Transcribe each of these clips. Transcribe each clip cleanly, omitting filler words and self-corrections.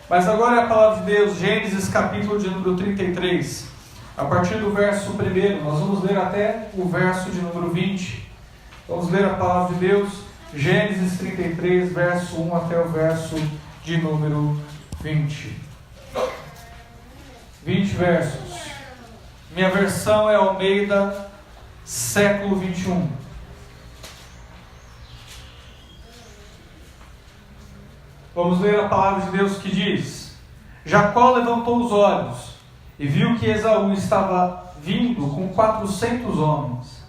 Mas agora é a palavra de Deus, Gênesis capítulo de número 33. A partir do verso 1, nós vamos ler até o verso de número 20. Vamos ler a palavra de Deus, Gênesis 33, verso 1 até o verso de número 20. 20 versos. Minha versão é Almeida, século 21. Vamos ler a palavra de Deus que diz: Jacó levantou os olhos e viu que Esaú estava vindo com 400 homens.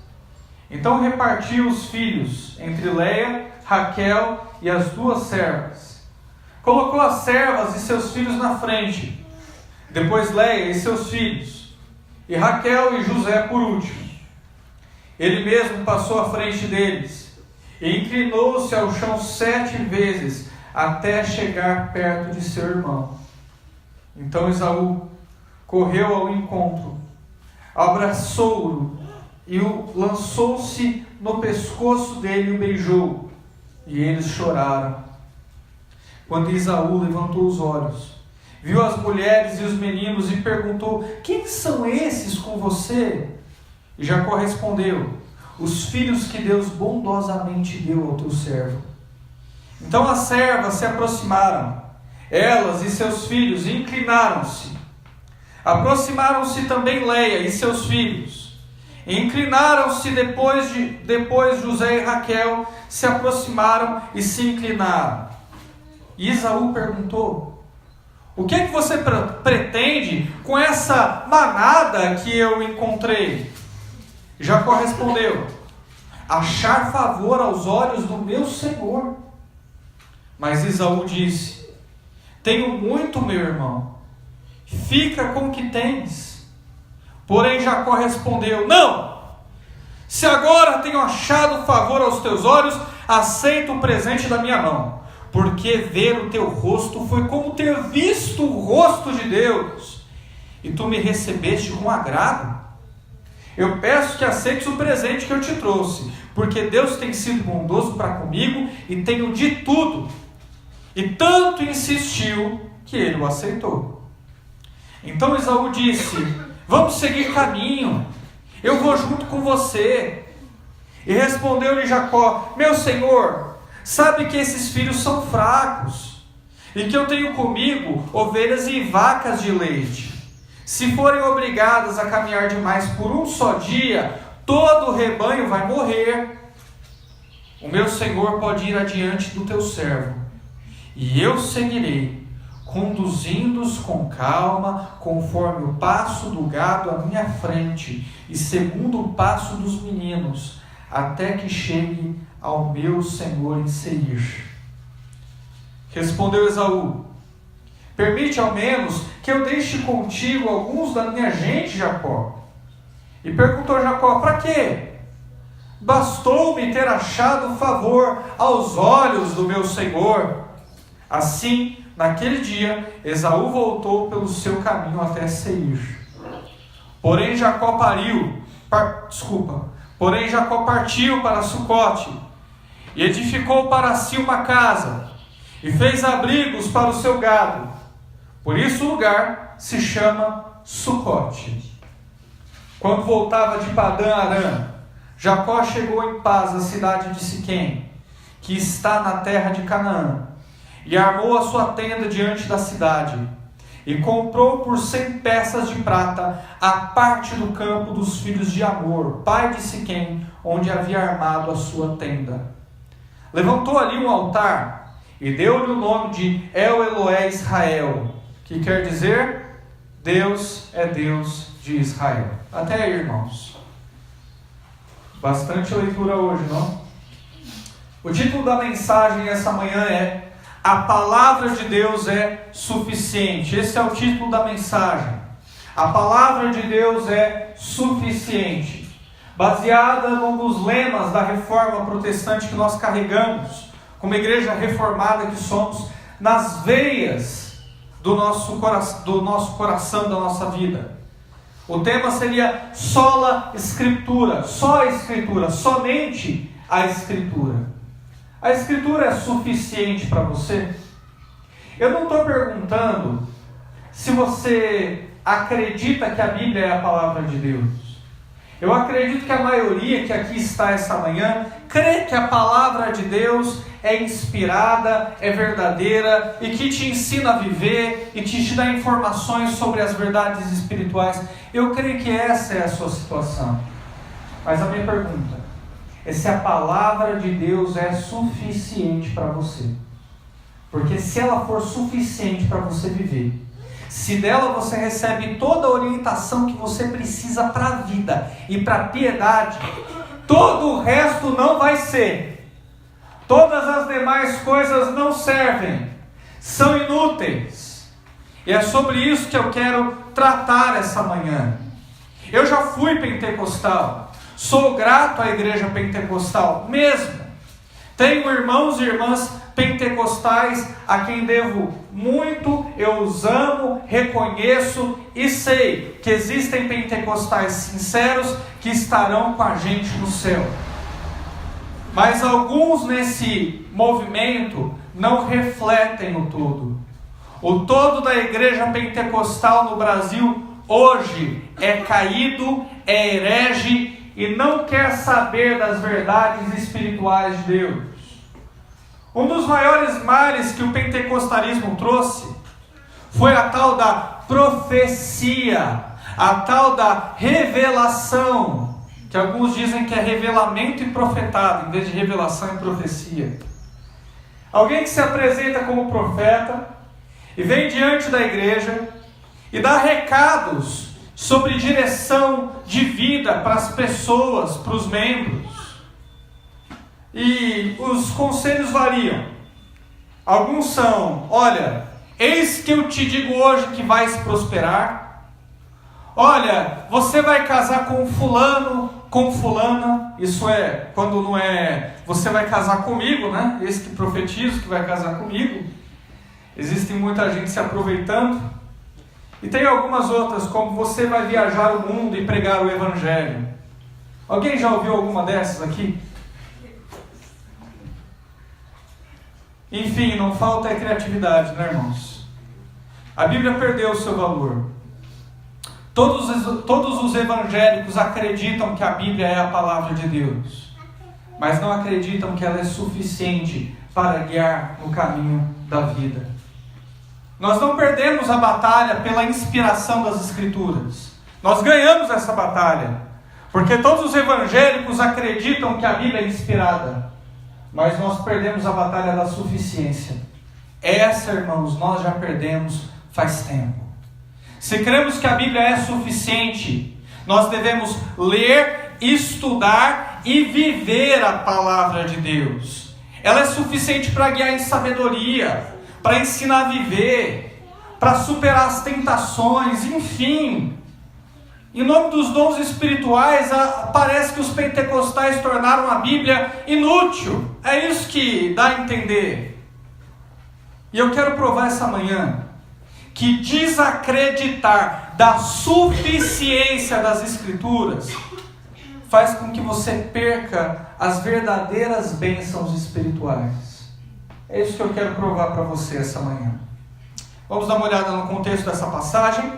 Então repartiu os filhos entre Leia, Raquel e as duas servas. Colocou as servas e seus filhos na frente, depois Leia e seus filhos, e Raquel e José por último. Ele mesmo passou à frente deles e inclinou-se ao chão 7 vezes, até chegar perto de seu irmão. Então Esaú correu ao encontro, abraçou-o e lançou-se no pescoço dele e o beijou, e eles choraram. Quando Esaú levantou os olhos, viu as mulheres e os meninos e perguntou: quem são esses com você? E Jacó respondeu: os filhos que Deus bondosamente deu ao teu servo. Então as servas se aproximaram, elas e seus filhos, e inclinaram-se. Aproximaram-se também Leia e seus filhos. E inclinaram-se depois José e Raquel se aproximaram e se inclinaram. E Esaú perguntou: o que é que você pretende com essa manada que eu encontrei? Jacó respondeu: achar favor aos olhos do meu senhor. Mas Esaú disse: tenho muito, meu irmão, fica com o que tens. Porém Jacó respondeu: não, se agora tenho achado favor aos teus olhos, aceito o presente da minha mão, porque ver o teu rosto foi como ter visto o rosto de Deus, e tu me recebeste com agrado. Eu peço que aceites o presente que eu te trouxe, porque Deus tem sido bondoso para comigo e tenho de tudo. E tanto insistiu que ele o aceitou. Então Esaú disse: vamos seguir caminho, eu vou junto com você. E respondeu-lhe Jacó: meu senhor, sabe que esses filhos são fracos, e que eu tenho comigo ovelhas e vacas de leite. Se forem obrigadas a caminhar demais por um só dia, todo o rebanho vai morrer. O meu senhor pode ir adiante do teu servo, e eu seguirei, conduzindo-os com calma, conforme o passo do gado à minha frente, e segundo o passo dos meninos, até que chegue ao meu senhor em Seir. Respondeu Esaú: permite ao menos que eu deixe contigo alguns da minha gente, Jacó. E perguntou Jacó: para quê? Bastou-me ter achado favor aos olhos do meu senhor. Assim, naquele dia, Esaú voltou pelo seu caminho até Seir. Porém Jacó partiu para Sucote, e edificou para si uma casa, e fez abrigos para o seu gado. Por isso o lugar se chama Sucote. Quando voltava de Padã Arã, Jacó chegou em paz à cidade de Siquém, que está na terra de Canaã, e armou a sua tenda diante da cidade, e comprou por 100 peças de prata a parte do campo dos filhos de Amor, pai de Siquém, onde havia armado a sua tenda. Levantou ali um altar, e deu-lhe o nome de El Eloé Israel, que quer dizer: Deus é Deus de Israel. Até aí, irmãos. Bastante leitura hoje, não? O título da mensagem essa manhã é: a palavra de Deus é suficiente. Esse é o título da mensagem. A palavra de Deus é suficiente. Baseada num dos lemas da reforma protestante que nós carregamos, como igreja reformada que somos, nas veias do nosso coração, da nossa vida. O tema seria sola Escritura, só a Escritura, somente a Escritura. A Escritura é suficiente para você? Eu não estou perguntando se você acredita que a Bíblia é a palavra de Deus. Eu acredito que a maioria que aqui está esta manhã crê que a palavra de Deus é inspirada, é verdadeira e que te ensina a viver e te dá informações sobre as verdades espirituais. Eu creio que essa é a sua situação. Mas a minha pergunta é se a palavra de Deus é suficiente para você. Porque se ela for suficiente para você viver, se dela você recebe toda a orientação que você precisa para a vida e para a piedade, todo o resto não vai ser. Todas as demais coisas não servem, são inúteis. E é sobre isso que eu quero tratar essa manhã. Eu já fui pentecostal, sou grato à igreja pentecostal mesmo. Tenho irmãos e irmãs pentecostais a quem devo muito, eu os amo, reconheço e sei que existem pentecostais sinceros que estarão com a gente no céu. Mas alguns nesse movimento não refletem o todo. O todo da igreja pentecostal no Brasil hoje é caído, é herege e não quer saber das verdades espirituais de Deus. Um dos maiores males que o pentecostalismo trouxe foi a tal da profecia, a tal da revelação, que alguns dizem que é revelamento e profetado, em vez de revelação e profecia. Alguém que se apresenta como profeta e vem diante da igreja e dá recados sobre direção de vida para as pessoas, para os membros. E os conselhos variam. Alguns são: olha, eis que eu te digo hoje que vais prosperar. Olha, você vai casar com fulano, com fulana. Isso é, quando não é, você vai casar comigo, né? Esse que profetizo que vai casar comigo. Existe muita gente se aproveitando. E tem algumas outras, como você vai viajar o mundo e pregar o evangelho. Alguém já ouviu alguma dessas aqui? Enfim, não falta é criatividade, né, irmãos? A Bíblia perdeu o seu valor. Todos os evangélicos acreditam que a Bíblia é a palavra de Deus, mas não acreditam que ela é suficiente para guiar no caminho da vida. Nós não perdemos a batalha pela inspiração das Escrituras. Nós ganhamos essa batalha, porque todos os evangélicos acreditam que a Bíblia é inspirada. Mas nós perdemos a batalha da suficiência. Essa, irmãos, nós já perdemos faz tempo. Se cremos que a Bíblia é suficiente, nós devemos ler, estudar e viver a palavra de Deus. Ela é suficiente para guiar em sabedoria, para ensinar a viver, para superar as tentações, enfim. Em nome dos dons espirituais, parece que os pentecostais tornaram a Bíblia inútil. É isso que dá a entender. E eu quero provar essa manhã que desacreditar da suficiência das Escrituras faz com que você perca as verdadeiras bênçãos espirituais. É isso que eu quero provar para você essa manhã. Vamos dar uma olhada no contexto dessa passagem.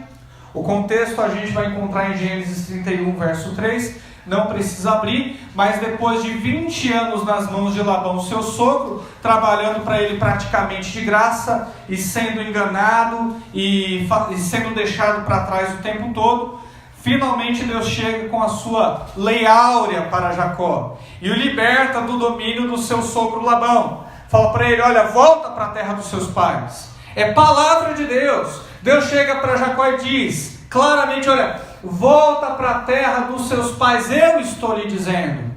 O contexto a gente vai encontrar em Gênesis 31, verso 3. Não precisa abrir, mas depois de 20 anos nas mãos de Labão, seu sogro, trabalhando para ele praticamente de graça, e sendo enganado, e sendo deixado para trás o tempo todo, finalmente Deus chega com a sua lei áurea para Jacó, e o liberta do domínio do seu sogro Labão. Fala para ele: olha, volta para a terra dos seus pais. É palavra de Deus. Deus chega para Jacó e diz claramente: olha, volta para a terra dos seus pais, eu estou lhe dizendo.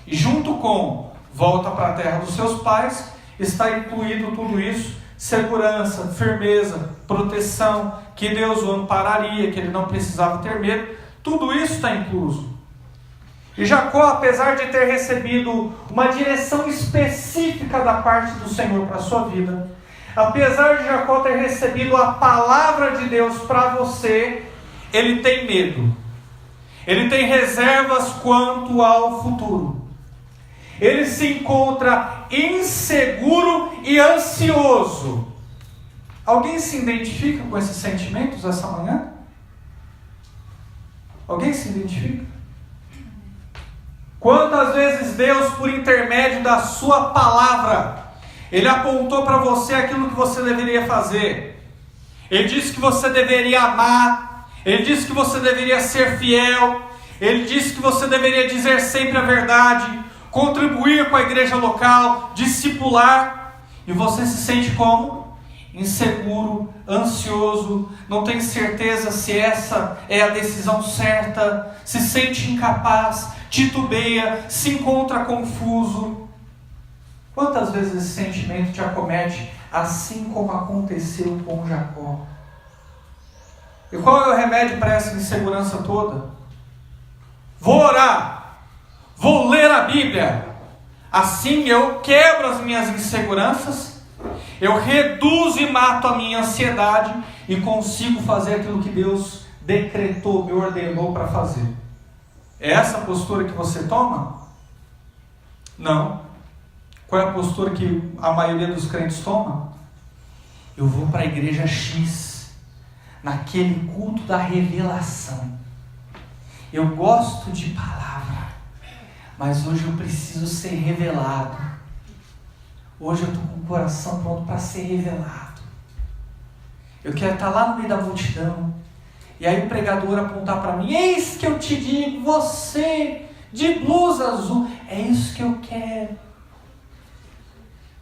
E junto com volta para a terra dos seus pais, está incluído tudo isso: segurança, firmeza, proteção, que Deus o ampararia, que ele não precisava ter medo. Tudo isso está incluso. E Jacó, apesar de ter recebido uma direção específica da parte do Senhor para a sua vida, apesar de Jacó ter recebido a palavra de Deus para você, ele tem medo. Ele tem reservas quanto ao futuro. Ele se encontra inseguro e ansioso. Alguém se identifica com esses sentimentos essa manhã? Alguém se identifica? Quantas vezes Deus, por intermédio da sua palavra, Ele apontou para você aquilo que você deveria fazer. Ele disse que você deveria amar. Ele disse que você deveria ser fiel. Ele disse que você deveria dizer sempre a verdade, contribuir com a igreja local, discipular. E você se sente como? Inseguro, ansioso, não tem certeza se essa é a decisão certa, se sente incapaz, titubeia, se encontra confuso. Quantas vezes esse sentimento te acomete, assim como aconteceu com Jacó? E qual é o remédio para essa insegurança toda? Vou orar, vou ler a Bíblia, assim eu quebro as minhas inseguranças, eu reduzo e mato a minha ansiedade e consigo fazer aquilo que Deus decretou, me ordenou para fazer. É essa a postura que você toma? Não. Qual é a postura que a maioria dos crentes toma? Eu vou para a igreja X, naquele culto da revelação. Eu gosto de palavra, mas hoje eu preciso ser revelado. Hoje eu estou com o coração pronto para ser revelado. Eu quero estar lá no meio da multidão, e aí o pregador apontar para mim: eis que eu te digo, você de blusa azul, é isso que eu quero.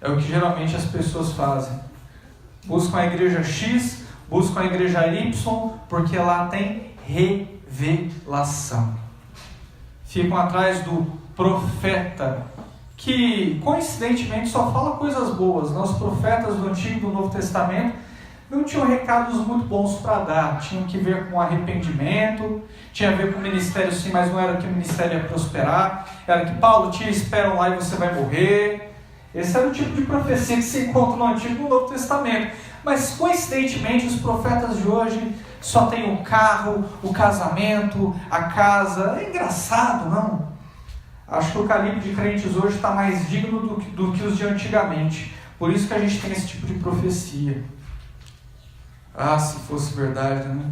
É o que geralmente as pessoas fazem. Buscam a igreja X, buscam a igreja Y, porque lá tem revelação. Ficam atrás do profeta, que coincidentemente só fala coisas boas. Os profetas do Antigo e do Novo Testamento não tinham recados muito bons para dar. Tinham que ver com arrependimento, tinha a ver com o ministério sim, mas não era que o ministério ia prosperar. Era que Paulo te esperam lá e você vai morrer. Esse era o tipo de profecia que se encontra no Antigo e no Novo Testamento. Mas coincidentemente os profetas de hoje só têm o carro, o casamento, a casa. É engraçado, não? Acho que o calibre de crentes hoje está mais digno do que os de antigamente. Por isso que a gente tem esse tipo de profecia. Ah, se fosse verdade, né?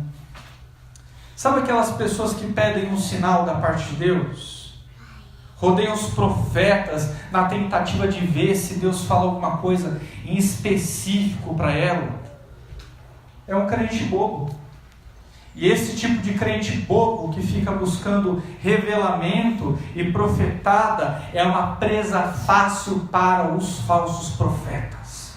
Sabe aquelas pessoas que pedem um sinal da parte de Deus? Rodeiam os profetas na tentativa de ver se Deus fala alguma coisa em específico para ela. É um crente bobo. E esse tipo de crente bobo que fica buscando revelamento e profetada é uma presa fácil para os falsos profetas.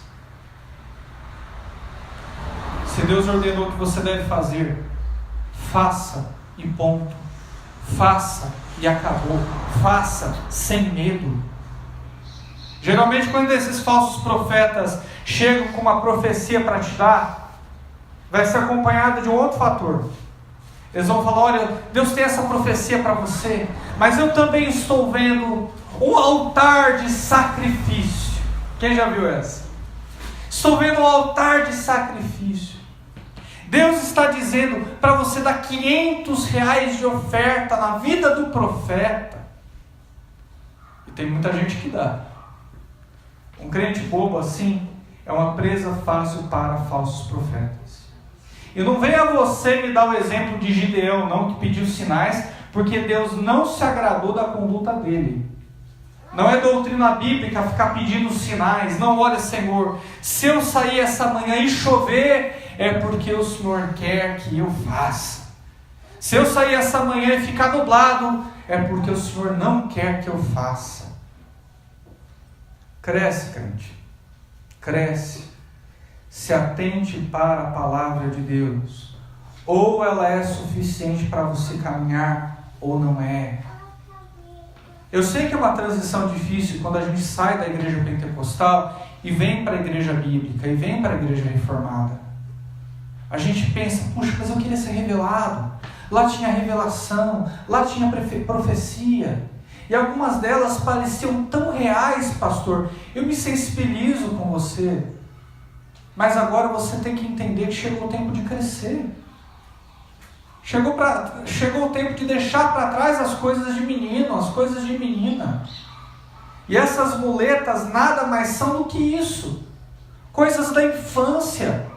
Se Deus ordenou o que você deve fazer, faça e ponto. Faça e acabou. Faça sem medo. Geralmente quando esses falsos profetas chegam com uma profecia para te dar, vai ser acompanhada de um outro fator. Eles vão falar: olha, Deus tem essa profecia para você, mas eu também estou vendo um altar de sacrifício. Quem já viu essa? Estou vendo um altar de sacrifício. Deus está dizendo para você dar R$500 de oferta na vida do profeta. E tem muita gente que dá. Um crente bobo assim é uma presa fácil para falsos profetas. E não venha você me dar o exemplo de Gideão, não, que pediu sinais, porque Deus não se agradou da conduta dele. Não é doutrina bíblica ficar pedindo sinais. Não, olha, Senhor, se eu sair essa manhã e chover, é porque o Senhor quer que eu faça. Se eu sair essa manhã e ficar nublado, é porque o Senhor não quer que eu faça. Cresce, crente. Cresce. Se atente para a palavra de Deus. Ou ela é suficiente para você caminhar, ou não é. Eu sei que é uma transição difícil quando a gente sai da igreja pentecostal e vem para a igreja bíblica, e vem para a igreja reformada. A gente pensa: puxa, mas eu queria ser revelado. Lá tinha revelação, lá tinha profecia. E algumas delas pareciam tão reais, pastor. Eu me sensibilizo com você. Mas agora você tem que entender que chegou o tempo de crescer. Chegou o tempo de deixar para trás as coisas de menino, as coisas de menina. E essas muletas nada mais são do que isso. Coisas da infância.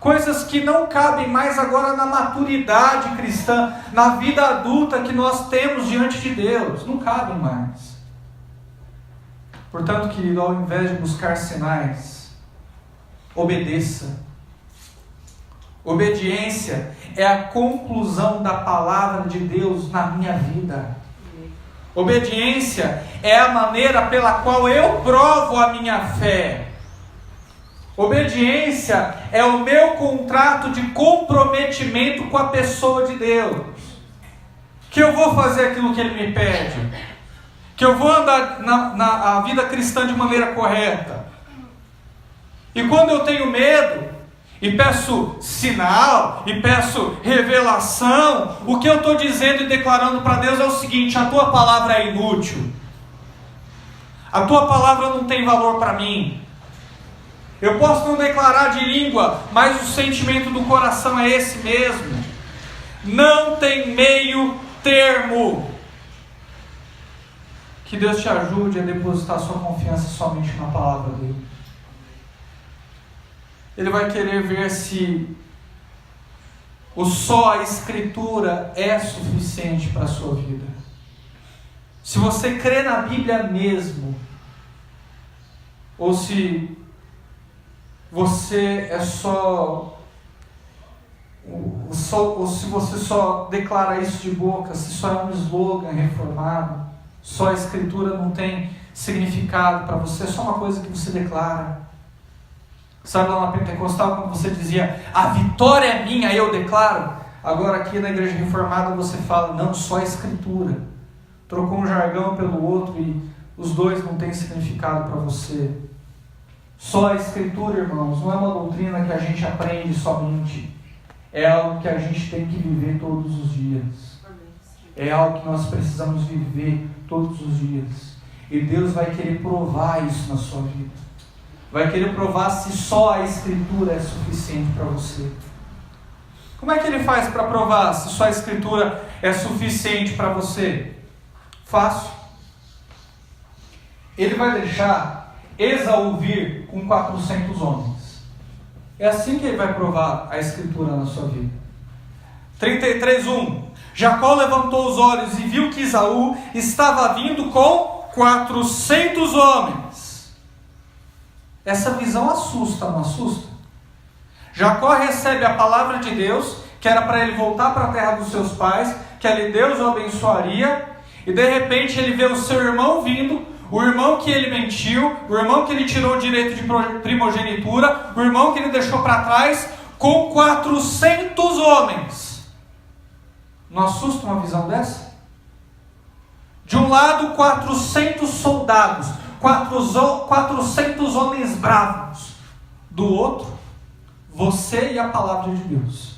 coisas que não cabem mais agora na maturidade cristã, na vida adulta que nós temos diante de Deus. Não cabem mais. Portanto, querido, ao invés de buscar sinais, obedeça. Obediência é a conclusão da palavra de Deus na minha vida. Obediência é a maneira pela qual eu provo a minha fé. Obediência é o meu contrato de comprometimento com a pessoa de Deus. Que eu vou fazer aquilo que Ele me pede. Que eu vou andar na vida cristã de maneira correta. E quando eu tenho medo, e peço sinal, e peço revelação, o que eu estou dizendo e declarando para Deus é o seguinte: a tua palavra é inútil. A tua palavra não tem valor para mim. Eu posso não declarar de língua, mas o sentimento do coração é esse mesmo. Não tem meio termo. Que Deus te ajude a depositar sua confiança somente na palavra dele. Ele vai querer ver se só a Escritura é suficiente para a sua vida. Se você crê na Bíblia mesmo, ou se você é ou se você só declara isso de boca, se só é um slogan reformado, só a Escritura não tem significado para você, é só uma coisa que você declara. Sabe lá na Pentecostal, quando você dizia, a vitória é minha, eu declaro? Agora aqui na Igreja Reformada você fala, não, só a Escritura. Trocou um jargão pelo outro e os dois não têm significado para você. Só a Escritura, irmãos, não é uma doutrina que a gente aprende somente. É algo que a gente tem que viver todos os dias. É algo que nós precisamos viver todos os dias. E Deus vai querer provar isso na sua vida. Vai querer provar se só a Escritura é suficiente para você. Como é que Ele faz para provar se só a Escritura é suficiente para você? Fácil. Ele vai deixar Esaú vir com 400 homens. É assim que Ele vai provar a Escritura na sua vida. 33:1. Jacó levantou os olhos e viu que Esaú estava vindo com 400 homens. Essa visão assusta, não assusta? Jacó recebe a palavra de Deus, que era para ele voltar para a terra dos seus pais, que ali Deus o abençoaria, e de repente ele vê o seu irmão vindo, o irmão que ele mentiu, o irmão que ele tirou o direito de primogenitura, o irmão que ele deixou para trás, com 400 homens. Não assusta uma visão dessa? De um lado, 400 soldados, 400 homens bravos. Do outro, você e a palavra de Deus.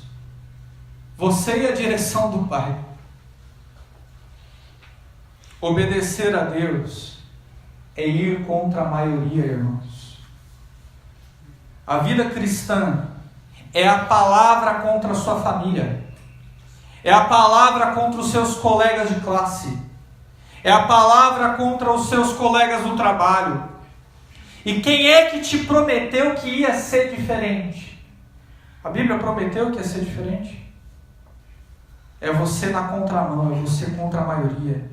Você e a direção do Pai. Obedecer a Deus é ir contra a maioria, irmãos. A vida cristã é a palavra contra a sua família. É a palavra contra os seus colegas de classe. É a palavra contra os seus colegas do trabalho. E quem é que te prometeu que ia ser diferente? A Bíblia prometeu que ia ser diferente? É você na contramão, é você contra a maioria.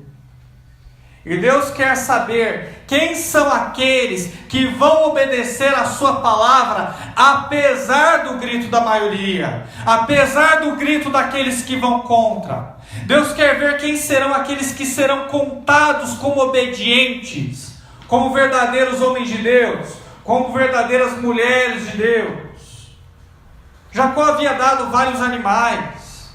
E Deus quer saber quem são aqueles que vão obedecer a sua palavra, apesar do grito da maioria, apesar do grito daqueles que vão contra. Deus quer ver quem serão aqueles que serão contados como obedientes, como verdadeiros homens de Deus, como verdadeiras mulheres de Deus. Jacó havia dado vários animais,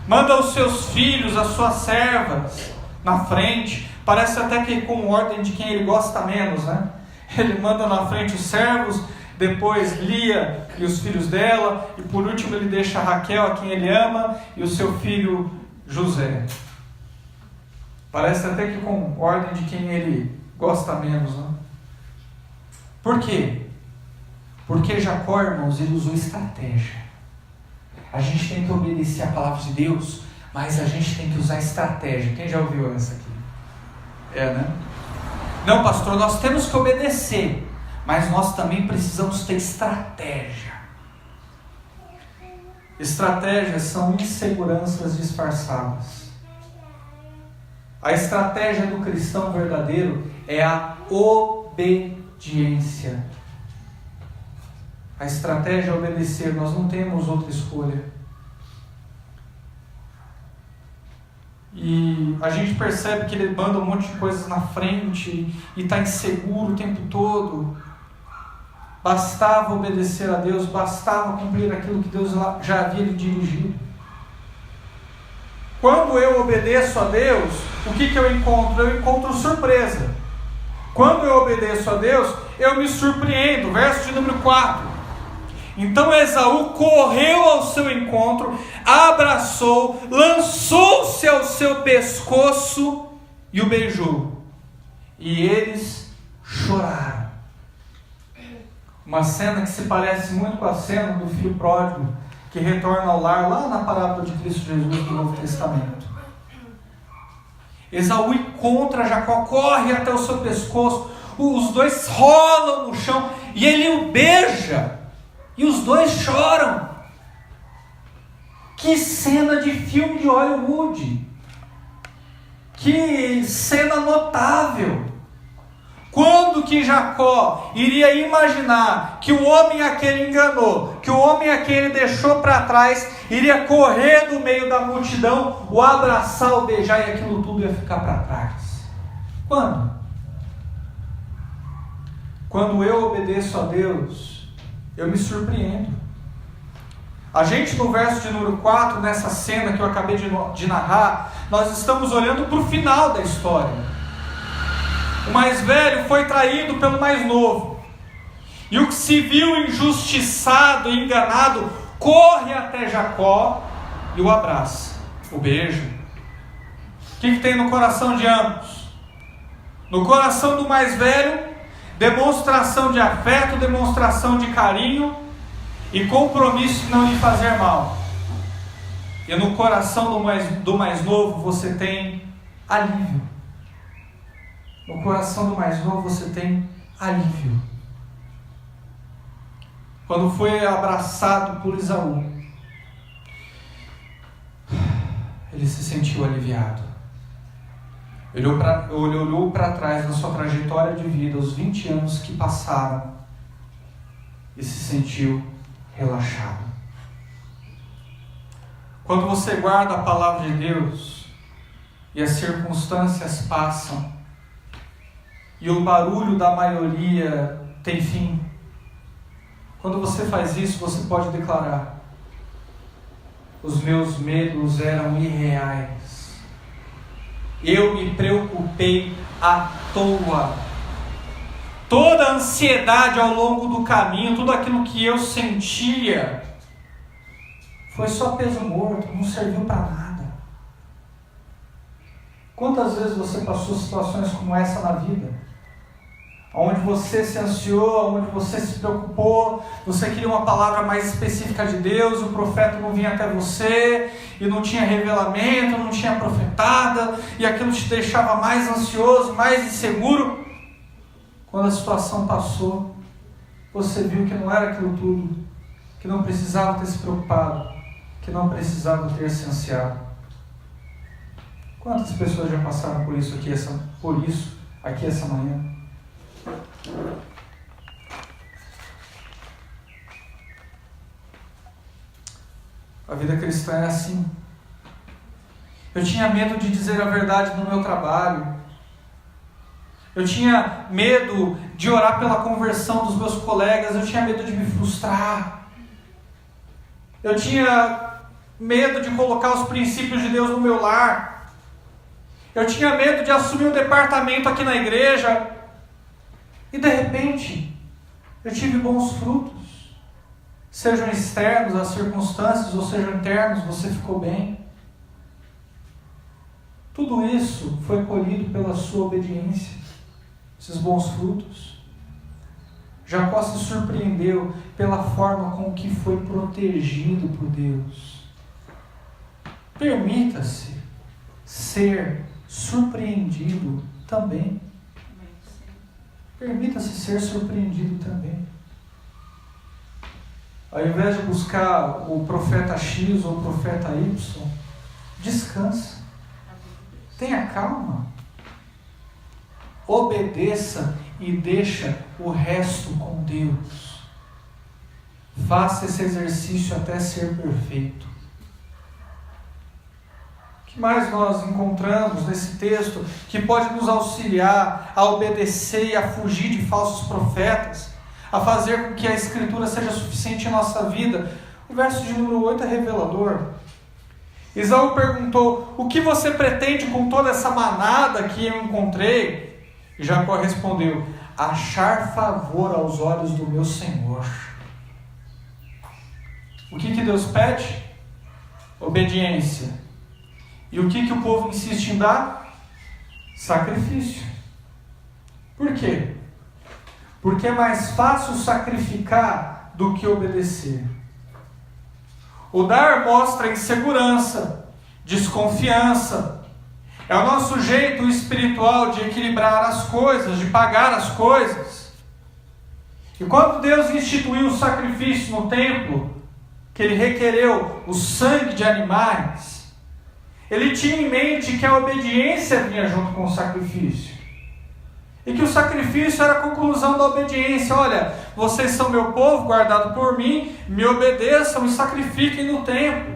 manda os seus filhos, as suas servas na frente. Parece até que com ordem de quem ele gosta menos, né? Ele manda na frente os servos, depois Lia e os filhos dela, e por último ele deixa Raquel, a quem ele ama, e o seu filho José. Parece até que com ordem de quem ele gosta menos, né? Por quê? Porque Jacó, irmãos, ele usou estratégia. A gente tem que obedecer a palavra de Deus, mas a gente tem que usar estratégia. Quem já ouviu essa aqui? Né? Não, pastor, nós temos que obedecer, mas nós também precisamos ter estratégia. Estratégias são inseguranças disfarçadas. A estratégia do cristão verdadeiro é a obediência. A estratégia é obedecer, nós não temos outra escolha. E a gente percebe que ele manda um monte de coisas na frente e está inseguro o tempo todo. Bastava obedecer a Deus, bastava cumprir aquilo que Deus já havia lhe dirigido. Quando eu obedeço a Deus, o que eu encontro? Eu encontro surpresa. Quando eu obedeço a Deus, eu me surpreendo. Verso de número 4. Então Esaú correu ao seu encontro, abraçou, lançou-se ao seu pescoço e o beijou. E eles choraram. Uma cena que se parece muito com a cena do filho pródigo, que retorna ao lar, lá na parábola de Cristo Jesus do Novo Testamento. Esaú encontra Jacó, corre até o seu pescoço, os dois rolam no chão, e ele o beija, e os dois choram. Que cena de filme de Hollywood! Que cena notável! Quando que Jacó iria imaginar que o homem a quem ele enganou, que o homem a quem ele deixou para trás, iria correr do meio da multidão, o abraçar, o beijar, e aquilo tudo ia ficar para trás? Quando? Quando eu obedeço a Deus, eu me surpreendo. A gente, no verso de número 4, nessa cena que eu acabei de narrar, nós estamos olhando para o final da história. O mais velho foi traído pelo mais novo. E o que se viu injustiçado e enganado corre até Jacó e o abraça, o beija. O que tem no coração de ambos? No coração do mais velho, demonstração de afeto, demonstração de carinho e compromisso de não lhe fazer mal. E no coração do mais novo você tem alívio. No coração do mais novo você tem alívio. Quando foi abraçado por Esaú, ele se sentiu aliviado. Ele olhou para trás na sua trajetória de vida, os 20 anos que passaram, e se sentiu relaxado. Quando você guarda a palavra de Deus e as circunstâncias passam, e o barulho da maioria tem fim, quando você faz isso, você pode declarar: os meus medos eram irreais, eu me preocupei à toa, toda a ansiedade ao longo do caminho, tudo aquilo que eu sentia, foi só peso morto, não serviu para nada. Quantas vezes você passou situações como essa na vida? Onde você se ansiou, onde você se preocupou, você queria uma palavra mais específica de Deus, o profeta não vinha até você, e não tinha revelamento, não tinha profetada, e aquilo te deixava mais ansioso, mais inseguro. Quando a situação passou, você viu que não era aquilo tudo, que não precisava ter se preocupado, que não precisava ter se ansiado. Quantas pessoas já passaram por isso aqui essa manhã? A vida cristã é assim. Eu tinha medo de dizer a verdade no meu trabalho. Eu tinha medo de orar pela conversão dos meus colegas. Eu tinha medo de me frustrar. Eu tinha medo de colocar os princípios de Deus no meu lar. Eu tinha medo de assumir um departamento aqui na igreja. E de repente, eu tive bons frutos. Sejam externos às circunstâncias, ou sejam internos, você ficou bem. Tudo isso foi colhido pela sua obediência, esses bons frutos. Jacó se surpreendeu pela forma com que foi protegido por Deus. Permita-se ser surpreendido também. Permita-se ser surpreendido também. Ao invés de buscar o profeta X ou o profeta Y, descansa. Tenha calma. Obedeça e deixa o resto com Deus. Faça esse exercício até ser perfeito. O que mais nós encontramos nesse texto que pode nos auxiliar a obedecer e a fugir de falsos profetas, a fazer com que a Escritura seja suficiente em nossa vida? O verso de número 8 é revelador. Esaú perguntou: o que você pretende com toda essa manada que eu encontrei? E Jacó respondeu: achar favor aos olhos do meu Senhor. O que Deus pede? Obediência. E o que o povo insiste em dar? Sacrifício. Por quê? Porque é mais fácil sacrificar do que obedecer. O dar mostra insegurança, desconfiança. É o nosso jeito espiritual de equilibrar as coisas, de pagar as coisas. E quando Deus instituiu o sacrifício no templo, que Ele requereu o sangue de animais, Ele tinha em mente que a obediência vinha junto com o sacrifício. E que o sacrifício era a conclusão da obediência. Olha, vocês são meu povo, guardado por mim, me obedeçam e sacrifiquem no templo.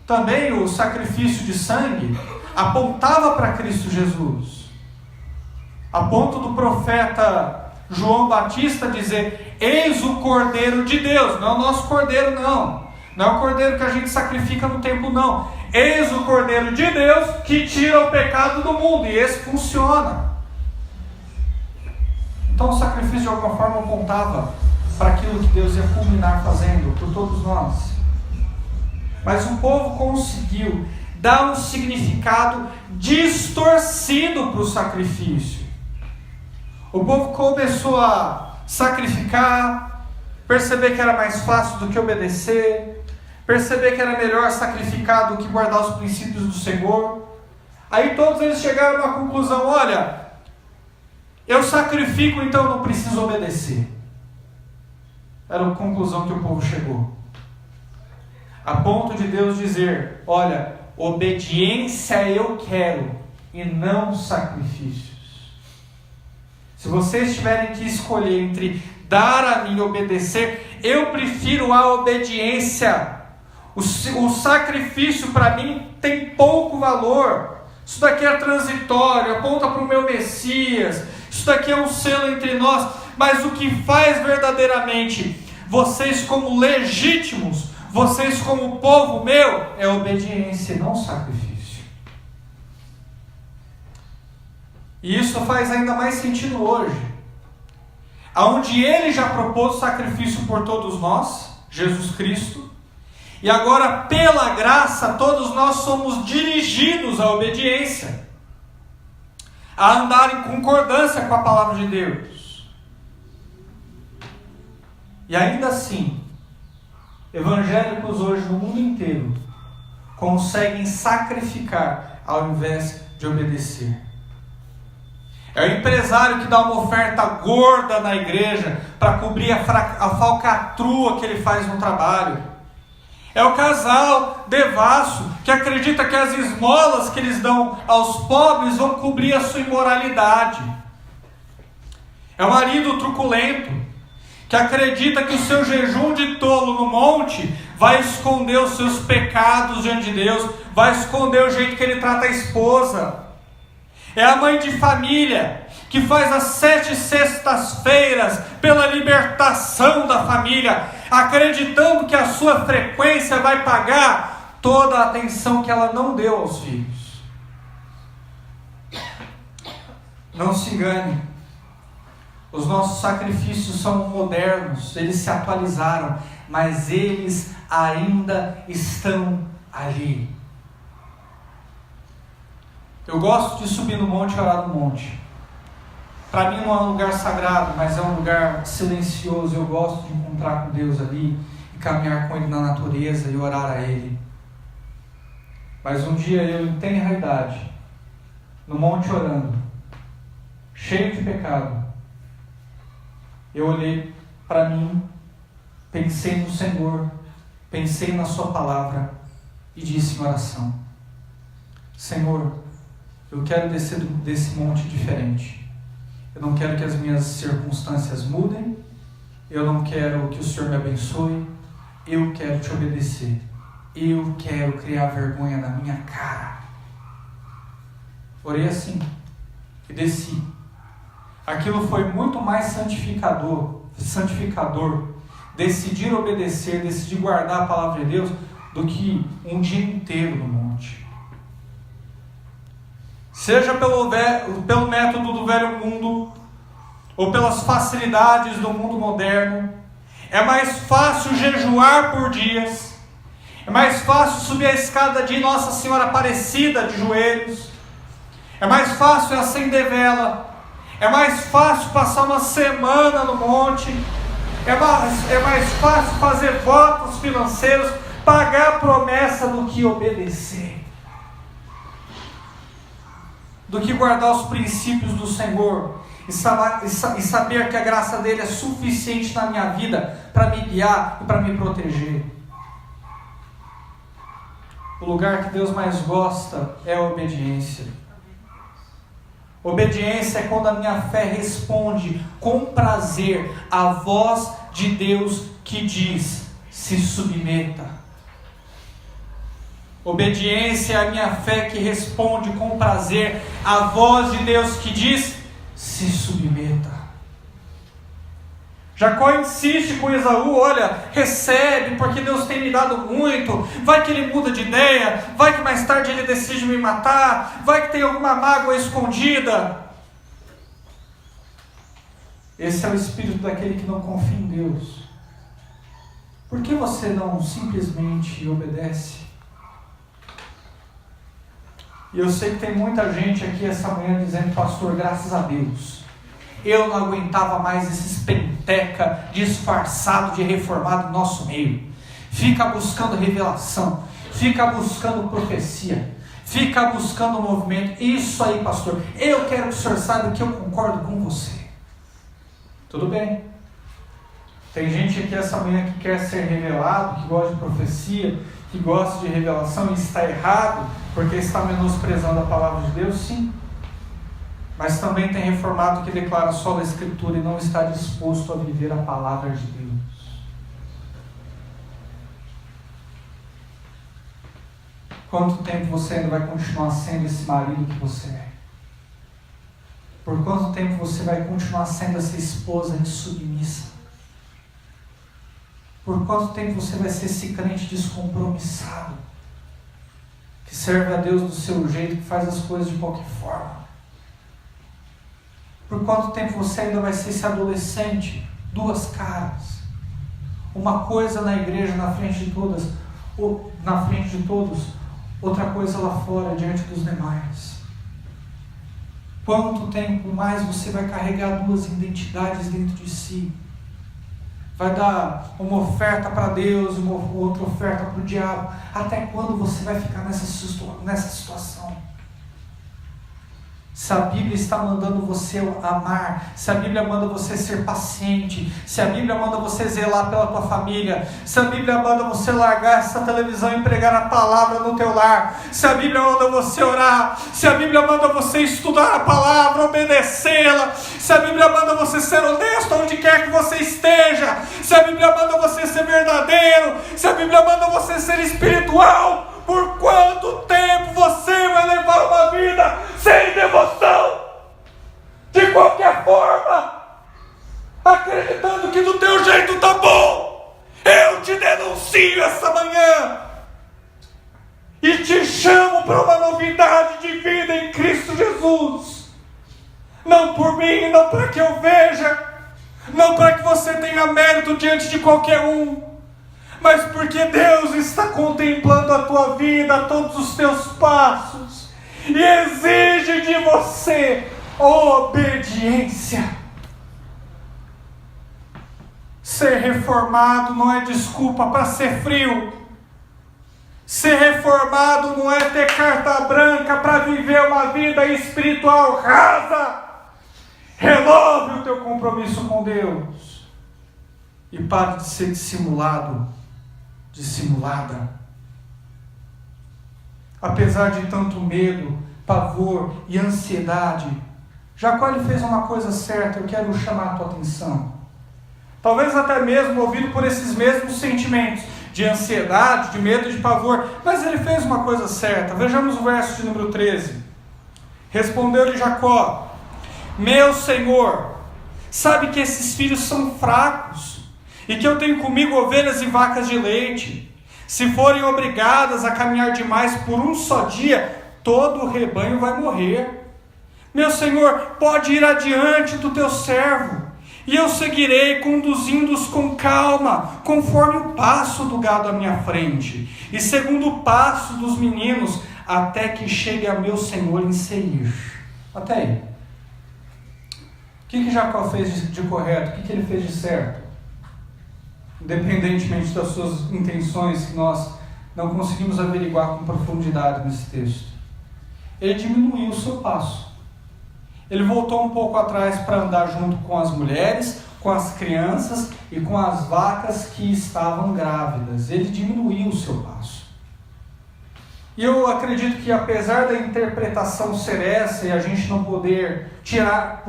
Também o sacrifício de sangue apontava para Cristo Jesus. A ponto do profeta João Batista dizer: eis o Cordeiro de Deus. Não é o nosso Cordeiro, não. Não é o Cordeiro que a gente sacrifica no templo, não. Eis o Cordeiro de Deus que tira o pecado do mundo. E esse funciona. Então o sacrifício de alguma forma apontava para aquilo que Deus ia culminar fazendo por todos nós. Mas o povo conseguiu dar um significado distorcido para o sacrifício. O povo começou a sacrificar, perceber que era mais fácil do que obedecer, perceber que era melhor sacrificar do que guardar os princípios do Senhor. Aí todos eles chegaram a uma conclusão: olha, eu sacrifico, então eu não preciso obedecer. Era a conclusão que o povo chegou. A ponto de Deus dizer: olha, obediência eu quero e não sacrifícios. Se vocês tiverem que escolher entre dar a mim e obedecer, eu prefiro a obediência. O sacrifício para mim tem pouco valor. Isso daqui é transitório, aponta para o meu Messias. Isso daqui é um selo entre nós. Mas o que faz verdadeiramente vocês como legítimos, vocês como povo meu, é obediência, não sacrifício. E isso faz ainda mais sentido hoje, onde Ele já propôs sacrifício por todos nós, Jesus Cristo, e agora pela graça todos nós somos dirigidos à obediência, a andar em concordância com a palavra de Deus. E ainda assim, evangélicos hoje no mundo inteiro conseguem sacrificar ao invés de obedecer. É o empresário que dá uma oferta gorda na igreja para cobrir a falcatrua que ele faz no trabalho. É o casal devasso que acredita que as esmolas que eles dão aos pobres vão cobrir a sua imoralidade. É o marido truculento que acredita que o seu jejum de tolo no monte vai esconder os seus pecados diante de Deus, vai esconder o jeito que ele trata a esposa. É a mãe de família que faz as 7 sextas-feiras pela libertação da família, acreditando que a sua frequência vai pagar toda a atenção que ela não deu aos filhos. Não se engane. Os nossos sacrifícios são modernos, eles se atualizaram, mas eles ainda estão ali. Eu gosto de subir no monte e orar no monte. Para mim não é um lugar sagrado, mas é um lugar silencioso. Eu gosto de encontrar com Deus ali e caminhar com Ele na natureza e orar a Ele. Mas um dia eu, em tenra idade, no monte orando, cheio de pecado, eu olhei para mim pensei no Senhor, pensei na sua palavra e disse em oração: Senhor, eu quero descer desse monte diferente. Eu não quero que as minhas circunstâncias mudem. Eu não quero que o Senhor me abençoe. Eu quero te obedecer. Eu quero criar vergonha na minha cara. Orei assim e desci. Aquilo foi muito mais santificador, decidir obedecer, decidir guardar a palavra de Deus, do que um dia inteiro no monte. Seja pelo método do velho mundo, ou pelas facilidades do mundo moderno, é mais fácil jejuar por dias, é mais fácil subir a escada de Nossa Senhora Aparecida de joelhos, é mais fácil acender vela, é mais fácil passar uma semana no monte, é mais fácil fazer votos financeiros, pagar a promessa, do que obedecer, do que guardar os princípios do Senhor e saber que a graça dele é suficiente na minha vida para me guiar e para me proteger. O lugar que Deus mais gosta é a obediência. Obediência é quando a minha fé responde com prazer à voz de Deus que diz: se submeta. Obediência é a minha fé que responde com prazer à voz de Deus que diz: se submeta. Jacó insiste com Esaú: olha, recebe, porque Deus tem me dado muito. Vai que ele muda de ideia, vai que mais tarde ele decide me matar, vai que tem alguma mágoa escondida. Esse é o espírito daquele que não confia em Deus. Por que você não simplesmente obedece? E eu sei que tem muita gente aqui essa manhã dizendo: pastor, graças a Deus, eu não aguentava mais esses penteca disfarçado de reformado no nosso meio. Fica buscando revelação, fica buscando profecia, fica buscando movimento. Isso aí, pastor, eu quero que o senhor saiba que eu concordo com você. Tudo bem. Tem gente aqui essa manhã que quer ser revelado, que gosta de profecia, que gosta de revelação, e está errado, porque está menosprezando a palavra de Deus, sim. Mas também tem reformado que declara só a Escritura e não está disposto a viver a palavra de Deus. Quanto tempo você ainda vai continuar sendo esse marido que você é? Por quanto tempo você vai continuar sendo essa esposa insubmissa? Por quanto tempo você vai ser esse crente descompromissado, que serve a Deus do seu jeito, que faz as coisas de qualquer forma? Por quanto tempo você ainda vai ser esse adolescente, duas caras? Uma coisa na igreja, na frente de todos, outra coisa lá fora, diante dos demais. Quanto tempo mais você vai carregar duas identidades dentro de si? Vai dar uma oferta para Deus e uma outra oferta para o diabo. Até quando você vai ficar nessa situação? Se a Bíblia está mandando você amar, se a Bíblia manda você ser paciente, se a Bíblia manda você zelar pela tua família, se a Bíblia manda você largar essa televisão e pregar a palavra no teu lar, se a Bíblia manda você orar, se a Bíblia manda você estudar a palavra, obedecê-la, se a Bíblia manda você ser honesto onde quer que você esteja, se a Bíblia manda você ser verdadeiro, se a Bíblia manda você ser espiritual, por quanto tempo você vai levar uma vida sem devoção? De qualquer forma, acreditando que do teu jeito tá bom. Eu te denuncio essa manhã e te chamo para uma novidade de vida em Cristo Jesus. Não por mim, não para que eu veja, não para que você tenha mérito diante de qualquer um, mas porque Deus está contemplando a tua vida, todos os teus passos, e exige de você obediência. Ser reformado não é desculpa para ser frio. Ser reformado não é ter carta branca para viver uma vida espiritual rasa. Renove o teu compromisso com Deus. e pare de ser dissimulado, dissimulada. Apesar de tanto medo, pavor e ansiedade, Jacó ele fez uma coisa certa, eu quero chamar a tua atenção. Talvez até mesmo movido por esses mesmos sentimentos de ansiedade, de medo e de pavor, mas ele fez uma coisa certa. Vejamos o verso de número 13. Respondeu-lhe Jacó: meu senhor, sabe que esses filhos são fracos, e que eu tenho comigo ovelhas e vacas de leite. Se forem obrigadas a caminhar demais por um só dia, todo o rebanho vai morrer. Meu senhor, pode ir adiante do teu servo, e eu seguirei, conduzindo-os com calma, conforme o passo do gado à minha frente, e segundo o passo dos meninos, até que chegue a meu senhor em Seir. Até aí. O que Jacó fez de correto? O que ele fez de certo? Independentemente das suas intenções, que nós não conseguimos averiguar com profundidade nesse texto, ele diminuiu o seu passo. Ele voltou um pouco atrás para andar junto com as mulheres, com as crianças e com as vacas que estavam grávidas. Ele diminuiu o seu passo. E eu acredito que, apesar da interpretação ser essa e a gente não poder tirar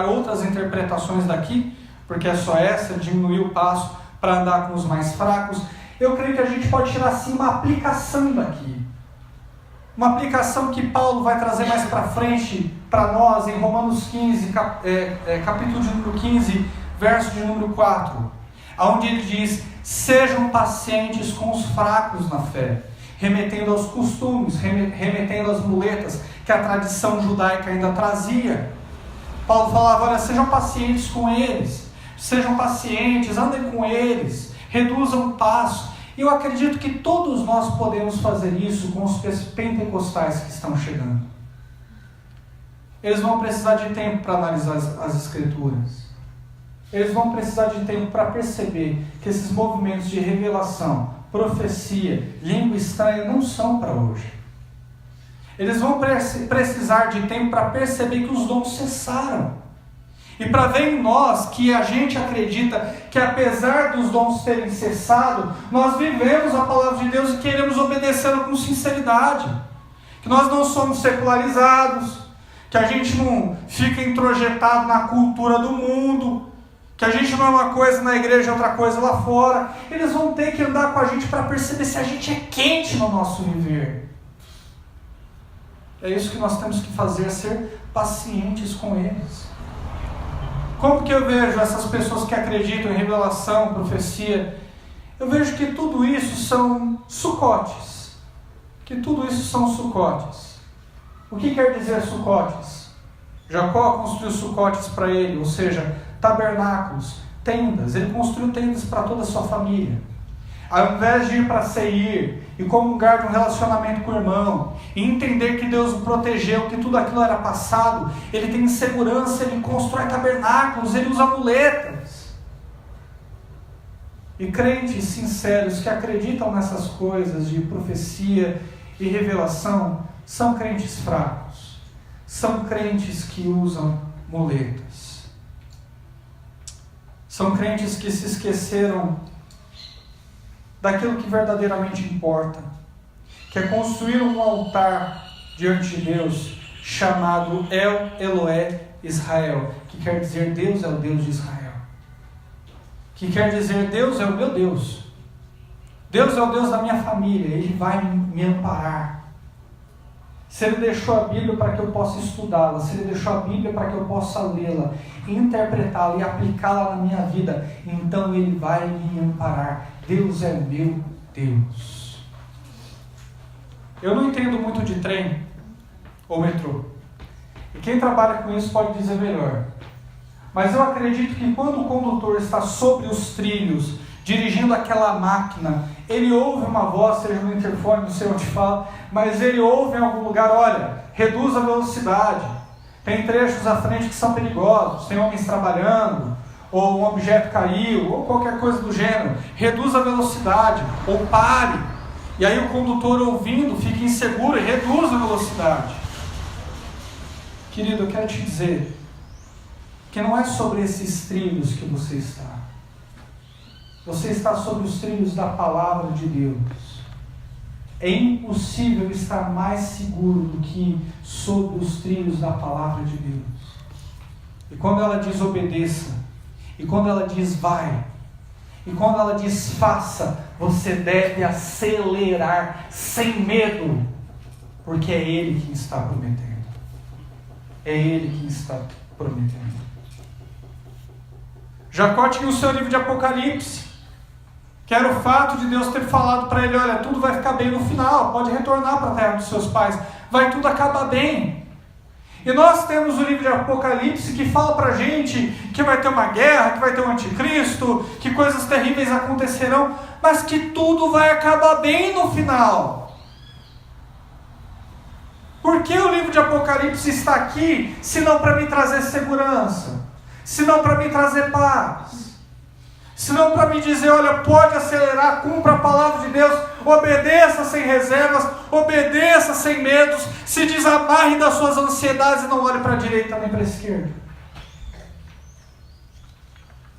outras interpretações daqui, porque é só essa, diminuir o passo para andar com os mais fracos, eu creio que a gente pode tirar sim uma aplicação daqui. Uma aplicação que Paulo vai trazer mais para frente para nós em Romanos 15, capítulo de número 15, verso de número 4, onde ele diz: sejam pacientes com os fracos na fé, remetendo aos costumes, remetendo às muletas que a tradição judaica ainda trazia. Paulo falava: olha, sejam pacientes com eles, sejam pacientes, andem com eles, reduzam o passo. E eu acredito que todos nós podemos fazer isso com os pentecostais que estão chegando. Eles vão precisar de tempo para analisar as escrituras. Eles vão precisar de tempo para perceber que esses movimentos de revelação, profecia, língua estranha não são para hoje. Eles vão precisar de tempo para perceber que os dons cessaram. E para ver em nós que a gente acredita que, apesar dos dons terem cessado, nós vivemos a palavra de Deus e queremos obedecê-la com sinceridade. Que nós não somos secularizados, que a gente não fica introjetado na cultura do mundo, que a gente não é uma coisa na igreja e outra coisa lá fora. Eles vão ter que andar com a gente para perceber se a gente é quente no nosso viver. É isso que nós temos que fazer, ser pacientes com eles. Como que eu vejo essas pessoas que acreditam em revelação, profecia? Eu vejo que tudo isso são sucotes. O que quer dizer sucotes? Jacó construiu sucotes para ele, ou seja, tabernáculos, tendas. Ele construiu tendas para toda a sua família. Ao invés de ir para Seir e comungar de um relacionamento com o irmão, e entender que Deus o protegeu, que tudo aquilo era passado, ele tem segurança, ele constrói tabernáculos, ele usa muletas. E crentes sinceros que acreditam nessas coisas de profecia e revelação, são crentes fracos, são crentes que usam muletas, são crentes que se esqueceram daquilo que verdadeiramente importa, que é construir um altar diante de Deus, chamado El Eloé Israel, que quer dizer Deus é o Deus de Israel, que quer dizer Deus é o meu Deus, Deus é o Deus da minha família, Ele vai me amparar. Se Ele deixou a Bíblia para que eu possa estudá-la, se Ele deixou a Bíblia para que eu possa lê-la, interpretá-la e aplicá-la na minha vida, então Ele vai me amparar. Deus é meu Deus. Eu não entendo muito de trem ou metrô, e quem trabalha com isso pode dizer melhor. Mas eu acredito que quando o condutor está sobre os trilhos, dirigindo aquela máquina, ele ouve uma voz, seja no interfone, não sei onde fala, mas ele ouve em algum lugar: olha, reduz a velocidade, tem trechos à frente que são perigosos, tem homens trabalhando, ou um objeto caiu, ou qualquer coisa do gênero, reduz a velocidade, ou pare. E aí o condutor, ouvindo, fica inseguro e reduz a velocidade. Querido, eu quero te dizer que não é sobre esses trilhos que você está, você está sobre os trilhos da palavra de Deus. É impossível estar mais seguro do que sobre os trilhos da palavra de Deus. E quando ela diz obedeça, e quando ela diz vai, e quando ela diz faça, você deve acelerar sem medo, porque é Ele quem está prometendo. É Ele quem está prometendo. Jacó tinha o seu livro de Apocalipse, que era o fato de Deus ter falado para ele: olha, tudo vai ficar bem no final, pode retornar para a terra dos seus pais, vai tudo acabar bem. E nós temos o livro de Apocalipse que fala para a gente que vai ter uma guerra, que vai ter um anticristo, que coisas terríveis acontecerão, mas que tudo vai acabar bem no final. Por que o livro de Apocalipse está aqui, se não para me trazer segurança, se não para me trazer paz, se não para me dizer: olha, pode acelerar, cumpra a palavra de Deus, obedeça sem reservas, obedeça sem medos, se desamarre das suas ansiedades e não olhe para a direita nem para a esquerda.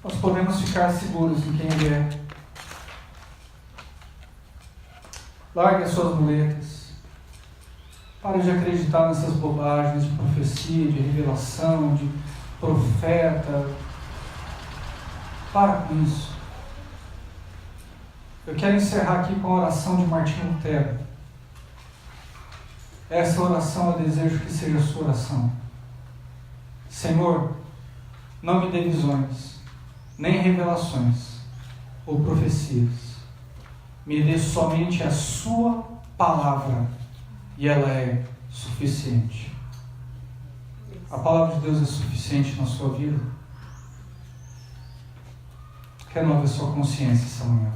Nós podemos ficar seguros em quem Ele é. Largue as suas muletas. Pare de acreditar nessas bobagens de profecia, de revelação, de profeta. Para com isso. Eu quero encerrar aqui com a oração de Martinho Lutero. Essa oração eu desejo que seja a sua oração. Senhor, não me dê visões, nem revelações ou profecias. Me dê somente a sua palavra, e ela é suficiente. A palavra de Deus é suficiente na sua vida? Renove a sua consciência essa manhã.